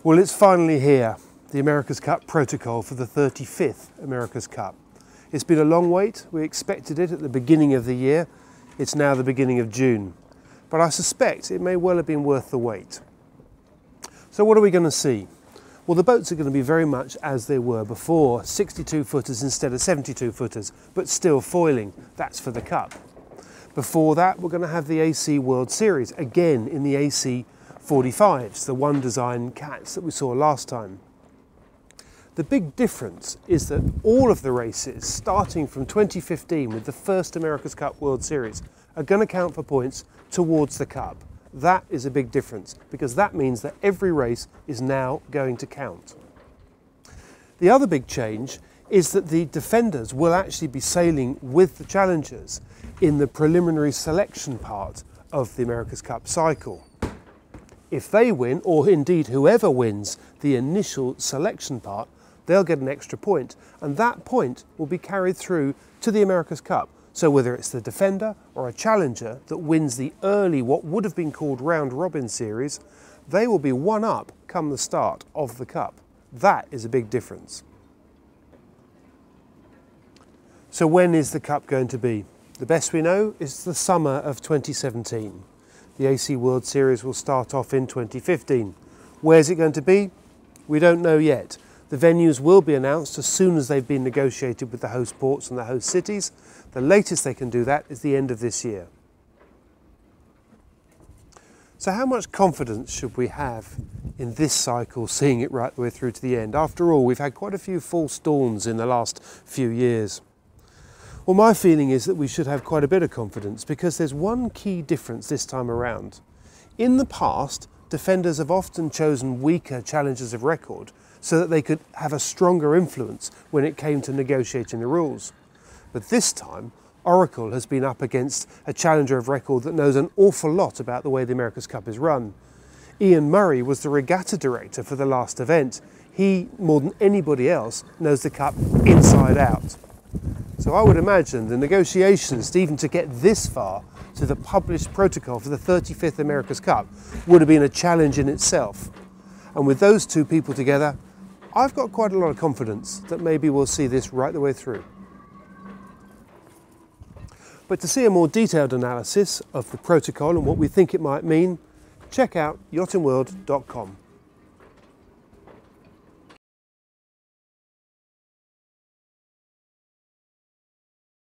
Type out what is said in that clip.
Well, it's finally here, the America's Cup protocol for the 35th America's Cup. It's been a long wait. We expected it at the beginning of the year. It's now the beginning of June. But I suspect it may well have been worth the wait. So what are we going to see? Well, the boats are going to be very much as they were before, 62-footers instead of 72-footers, but still foiling. That's for the Cup. Before that, we're going to have the AC World Series, again in the AC 45s, the one design cats that we saw last time. The big difference is that all of the races, starting from 2015 with the first America's Cup World Series, are going to count for points towards the Cup. That is a big difference, because that means that every race is now going to count. The other big change is that the defenders will actually be sailing with the challengers in the preliminary selection part of the America's Cup cycle. If they win, or indeed whoever wins the initial selection part, they'll get an extra point, and that point will be carried through to the America's Cup. So whether it's the defender or a challenger that wins the early, what would have been called round robin series, they will be one up come the start of the Cup. That is a big difference. So when is the Cup going to be? The best we know is the summer of 2017. The AC World Series will start off in 2015. Where's it going to be? We don't know yet. The venues will be announced as soon as they've been negotiated with the host ports and the host cities. The latest they can do that is the end of this year. So how much confidence should we have in this cycle, seeing it right the way through to the end? After all, we've had quite a few false dawns in the last few years. Well, my feeling is that we should have quite a bit of confidence, because there's one key difference this time around. In the past, defenders have often chosen weaker challengers of record so that they could have a stronger influence when it came to negotiating the rules. But this time, Oracle has been up against a challenger of record that knows an awful lot about the way the America's Cup is run. Ian Murray was the regatta director for the last event. He, more than anybody else, knows the Cup inside out. So I would imagine the negotiations, even to get this far to the published protocol for the 35th America's Cup, would have been a challenge in itself. And with those two people together, I've got quite a lot of confidence that maybe we'll see this right the way through. But to see a more detailed analysis of the protocol and what we think it might mean, check out yachtingworld.com.